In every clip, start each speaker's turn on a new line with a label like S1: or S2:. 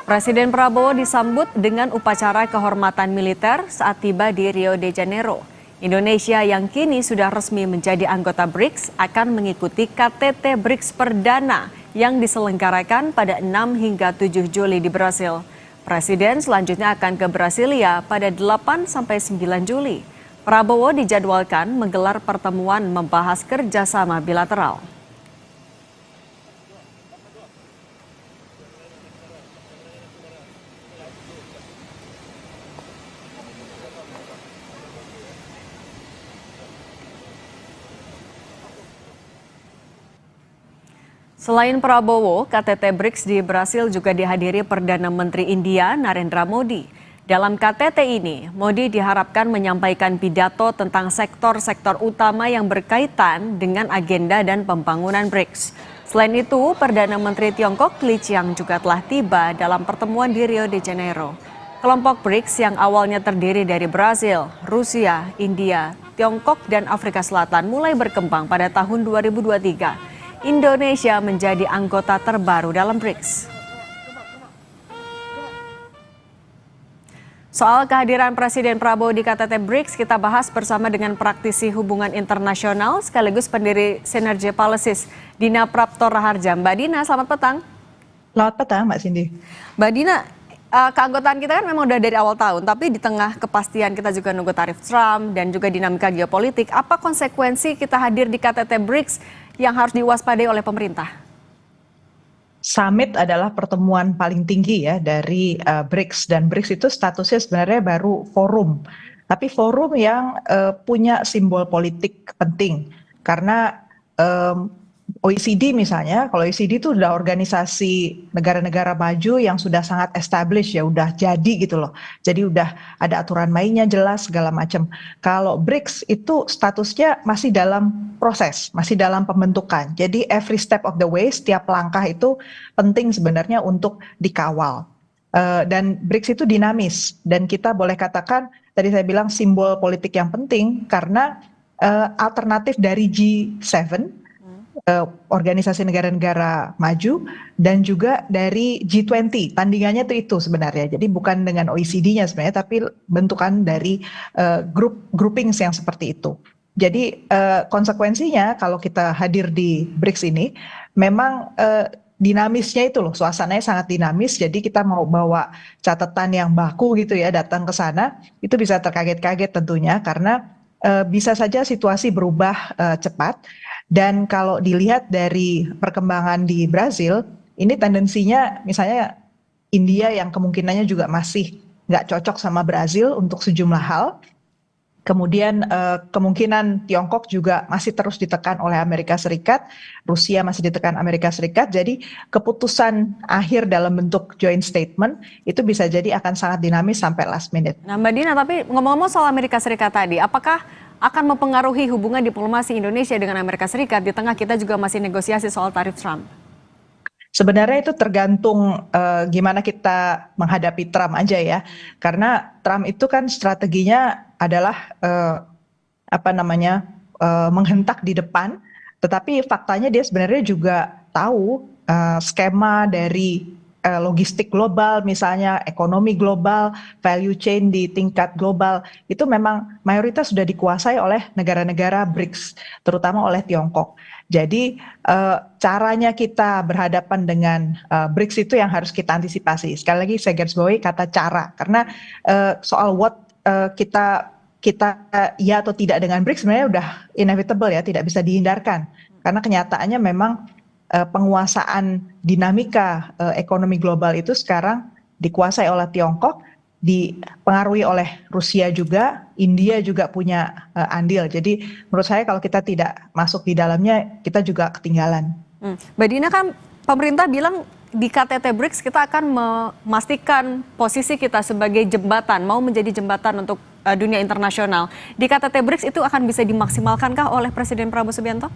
S1: Presiden Prabowo disambut dengan upacara kehormatan militer saat tiba di Rio de Janeiro. Indonesia yang kini sudah resmi menjadi anggota BRICS akan mengikuti KTT BRICS perdana yang diselenggarakan pada 6 hingga 7 Juli di Brasil. Presiden selanjutnya akan ke Brasilia pada 8 sampai 9 Juli. Prabowo dijadwalkan menggelar pertemuan membahas kerjasama bilateral. Selain Prabowo, KTT BRICS di Brasil juga dihadiri Perdana Menteri India Narendra Modi. Dalam KTT ini, Modi diharapkan menyampaikan pidato tentang sektor-sektor utama yang berkaitan dengan agenda dan pembangunan BRICS. Selain itu, Perdana Menteri Tiongkok Li Qiang juga telah tiba dalam pertemuan di Rio de Janeiro. Kelompok BRICS yang awalnya terdiri dari Brasil, Rusia, India, Tiongkok, dan Afrika Selatan mulai berkembang pada tahun 2023. Indonesia menjadi anggota terbaru dalam BRICS. Soal kehadiran Presiden Prabowo di KTT BRICS kita bahas bersama dengan praktisi hubungan internasional sekaligus pendiri Synergy Policies, Dina Prapto Raharja. Mbak Dina, selamat petang.
S2: Selamat petang, Mbak Cindy.
S1: Mbak Dina, keanggotaan kita kan memang udah dari awal tahun, tapi di tengah kepastian kita juga nunggu tarif Trump dan juga dinamika geopolitik, apa konsekuensi kita hadir di KTT BRICS yang harus diwaspadai oleh pemerintah?
S2: Summit adalah pertemuan paling tinggi ya dari BRICS, dan BRICS itu statusnya sebenarnya baru forum, tapi forum yang punya simbol politik penting karena OECD misalnya, kalau OECD itu udah organisasi negara-negara maju yang sudah sangat established ya, udah jadi gitu loh. Jadi udah ada aturan mainnya jelas segala macam. Kalau BRICS itu statusnya masih dalam proses, masih dalam pembentukan. Jadi every step of the way, setiap langkah itu penting sebenarnya untuk dikawal. Dan BRICS itu dinamis, dan kita boleh katakan tadi saya bilang simbol politik yang penting karena alternatif dari G7, organisasi negara-negara maju, dan juga dari G20. Tandingannya itu sebenarnya. Jadi bukan dengan OECD-nya sebenarnya, tapi bentukan dari groupings yang seperti itu. Jadi konsekuensinya kalau kita hadir di BRICS ini, memang dinamisnya itu loh, suasananya sangat dinamis. Jadi kita mau bawa catatan yang baku gitu ya, datang ke sana, itu bisa terkaget-kaget tentunya karena bisa saja situasi berubah cepat. Dan kalau dilihat dari perkembangan di Brasil, ini tendensinya misalnya India yang kemungkinannya juga masih nggak cocok sama Brasil untuk sejumlah hal. Kemudian kemungkinan Tiongkok juga masih terus ditekan oleh Amerika Serikat, Rusia masih ditekan Amerika Serikat. Jadi keputusan akhir dalam bentuk joint statement itu bisa jadi akan sangat dinamis sampai last minute.
S1: Nah Mbak Dina, tapi ngomong-ngomong soal Amerika Serikat tadi, apakah akan mempengaruhi hubungan diplomasi Indonesia dengan Amerika Serikat di tengah kita juga masih negosiasi soal tarif Trump?
S2: Sebenarnya itu tergantung gimana kita menghadapi Trump aja ya. Karena Trump itu kan strateginya adalah menghentak di depan, tetapi faktanya dia sebenarnya juga tahu skema dari logistik global, misalnya ekonomi global, value chain di tingkat global, itu memang mayoritas sudah dikuasai oleh negara-negara BRICS, terutama oleh Tiongkok. Jadi caranya kita berhadapan dengan BRICS itu yang harus kita antisipasi. Sekali lagi saya garis bawahi kata cara, karena soal what kita ya atau tidak dengan BRICS sebenarnya udah inevitable ya, tidak bisa dihindarkan. Karena kenyataannya memang penguasaan dinamika ekonomi global itu sekarang dikuasai oleh Tiongkok, dipengaruhi oleh Rusia juga, India juga punya andil. Jadi menurut saya kalau kita tidak masuk di dalamnya, kita juga ketinggalan.
S1: Mbak Dina, kan pemerintah bilang di KTT BRICS kita akan memastikan posisi kita sebagai jembatan, mau menjadi jembatan untuk dunia internasional. Di KTT BRICS itu akan bisa dimaksimalkankah oleh Presiden Prabowo Subianto?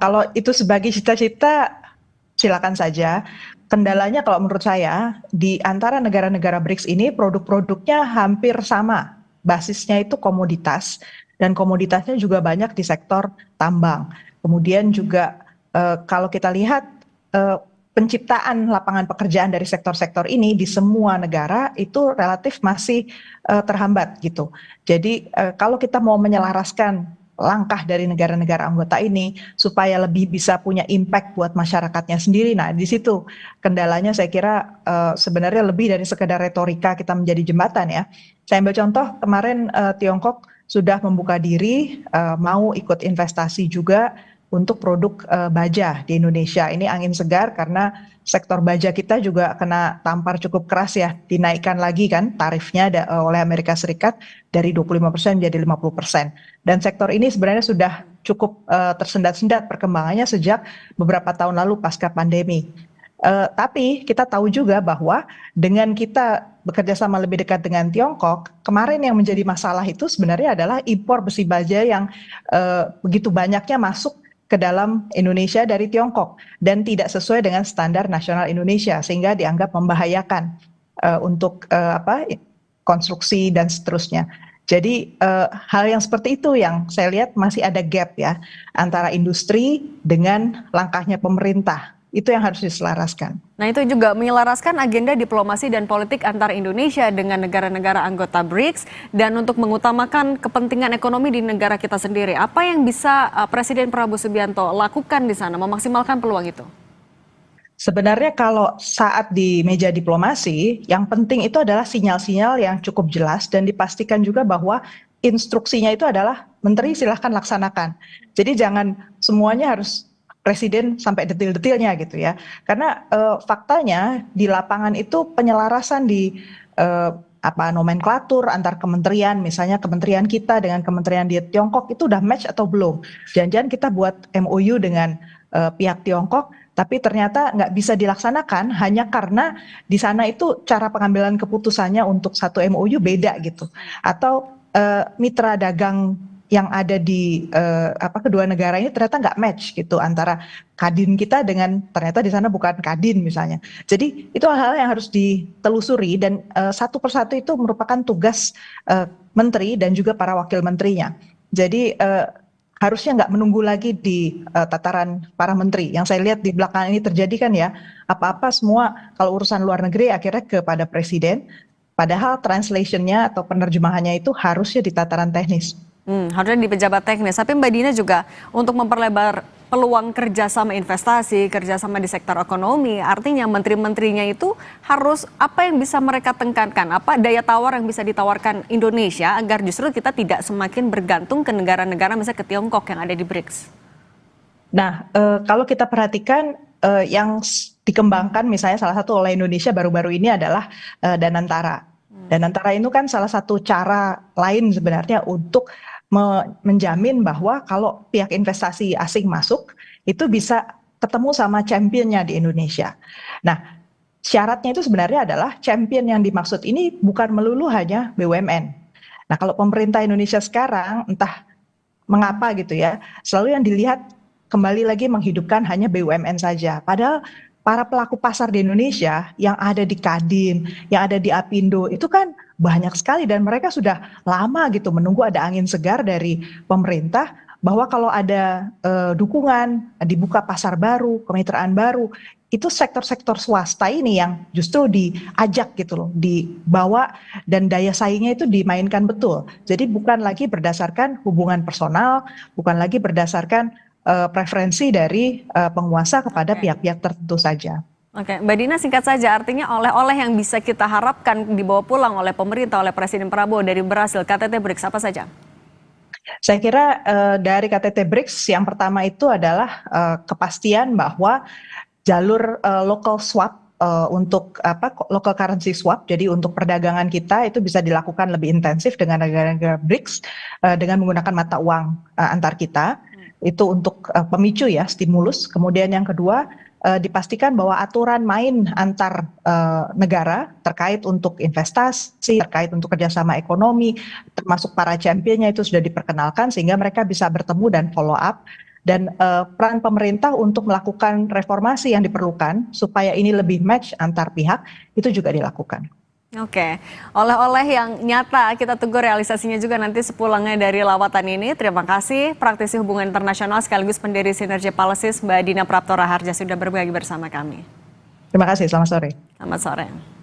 S2: Kalau itu sebagai cita-cita, silakan saja. Kendalanya kalau menurut saya, di antara negara-negara BRICS ini produk-produknya hampir sama. Basisnya itu komoditas, dan komoditasnya juga banyak di sektor tambang. Kemudian juga kalau kita lihat penciptaan lapangan pekerjaan dari sektor-sektor ini di semua negara itu relatif masih terhambat gitu. Jadi kalau kita mau menyelaraskan langkah dari negara-negara anggota ini supaya lebih bisa punya impact buat masyarakatnya sendiri. Nah, di situ kendalanya saya kira sebenarnya lebih dari sekedar retorika kita menjadi jembatan ya. Saya ambil contoh kemarin Tiongkok sudah membuka diri mau ikut investasi juga untuk produk baja di Indonesia. Ini angin segar karena sektor baja kita juga kena tampar cukup keras ya, dinaikkan lagi kan tarifnya oleh Amerika Serikat dari 25% menjadi 50%. Dan sektor ini sebenarnya sudah cukup tersendat-sendat perkembangannya sejak beberapa tahun lalu pasca pandemi. Tapi kita tahu juga bahwa dengan kita bekerja sama lebih dekat dengan Tiongkok, kemarin yang menjadi masalah itu sebenarnya adalah impor besi baja yang begitu banyaknya masuk ke dalam Indonesia dari Tiongkok dan tidak sesuai dengan standar nasional Indonesia sehingga dianggap membahayakan untuk konstruksi dan seterusnya. Jadi hal yang seperti itu yang saya lihat masih ada gap ya antara industri dengan langkahnya pemerintah. Itu yang harus diselaraskan.
S1: Nah, itu juga menyelaraskan agenda diplomasi dan politik antar Indonesia dengan negara-negara anggota BRICS dan untuk mengutamakan kepentingan ekonomi di negara kita sendiri. Apa yang bisa Presiden Prabowo Subianto lakukan di sana memaksimalkan peluang itu?
S2: Sebenarnya kalau saat di meja diplomasi, yang penting itu adalah sinyal-sinyal yang cukup jelas dan dipastikan juga bahwa instruksinya itu adalah menteri silahkan laksanakan. Jadi jangan semuanya harus presiden sampai detil-detilnya gitu ya. Karena faktanya di lapangan itu penyelarasan di nomenklatur antar kementerian, misalnya kementerian kita dengan kementerian di Tiongkok itu udah match atau belum. Jangan-jangan kita buat MOU dengan pihak Tiongkok, tapi ternyata nggak bisa dilaksanakan hanya karena di sana itu cara pengambilan keputusannya untuk satu MOU beda gitu. Atau mitra dagang yang ada di kedua negara ini ternyata nggak match gitu antara Kadin kita dengan ternyata di sana bukan Kadin misalnya. Jadi itu hal-hal yang harus ditelusuri dan satu persatu itu merupakan tugas menteri dan juga para wakil menterinya. Jadi harusnya nggak menunggu lagi di tataran para menteri. Yang saya lihat di belakang ini terjadi kan ya, apa-apa semua kalau urusan luar negeri akhirnya kepada presiden, padahal translationnya atau penerjemahannya itu harusnya di tataran teknis.
S1: Harusnya di pejabat teknis. Tapi Mbak Dina juga untuk memperlebar peluang kerjasama investasi, kerjasama di sektor ekonomi, artinya menteri-menterinya itu harus apa yang bisa mereka tekankan, apa daya tawar yang bisa ditawarkan Indonesia agar justru kita tidak semakin bergantung ke negara-negara misalnya ke Tiongkok yang ada di BRICS.
S2: Nah, kalau kita perhatikan yang dikembangkan misalnya salah satu oleh Indonesia baru-baru ini adalah Danantara. Danantara itu kan salah satu cara lain sebenarnya untuk menjamin bahwa kalau pihak investasi asing masuk itu bisa ketemu sama championnya di Indonesia. Nah, syaratnya itu sebenarnya adalah champion yang dimaksud ini bukan melulu hanya BUMN. Nah, kalau pemerintah Indonesia sekarang entah mengapa gitu ya, selalu yang dilihat kembali lagi menghidupkan hanya BUMN saja. Padahal para pelaku pasar di Indonesia yang ada di Kadin, yang ada di Apindo itu kan banyak sekali dan mereka sudah lama gitu menunggu ada angin segar dari pemerintah bahwa kalau ada dukungan, dibuka pasar baru, kemitraan baru, itu sektor-sektor swasta ini yang justru diajak gitu loh, dibawa dan daya saingnya itu dimainkan betul. Jadi bukan lagi berdasarkan hubungan personal, bukan lagi berdasarkan preferensi dari penguasa kepada pihak-pihak tertentu saja.
S1: Oke, Mbak Dina singkat saja, artinya oleh-oleh yang bisa kita harapkan dibawa pulang oleh pemerintah, oleh Presiden Prabowo dari berhasil KTT BRICS apa saja?
S2: Saya kira dari KTT BRICS yang pertama itu adalah kepastian bahwa jalur local swap untuk local currency swap, jadi untuk perdagangan kita itu bisa dilakukan lebih intensif dengan negara-negara BRICS dengan menggunakan mata uang antar kita. Itu untuk pemicu ya, stimulus. Kemudian yang kedua, dipastikan bahwa aturan main antar negara terkait untuk investasi, terkait untuk kerjasama ekonomi, termasuk para championnya itu sudah diperkenalkan sehingga mereka bisa bertemu dan follow up. Dan peran pemerintah untuk melakukan reformasi yang diperlukan supaya ini lebih match antar pihak itu juga dilakukan.
S1: Oke, oleh-oleh yang nyata kita tunggu realisasinya juga nanti sepulangnya dari lawatan ini. Terima kasih praktisi hubungan internasional sekaligus pendiri Sinergi Policies Mbak Dina Prapto Raharja sudah berbagi bersama kami.
S2: Terima kasih, selamat sore.
S1: Selamat sore.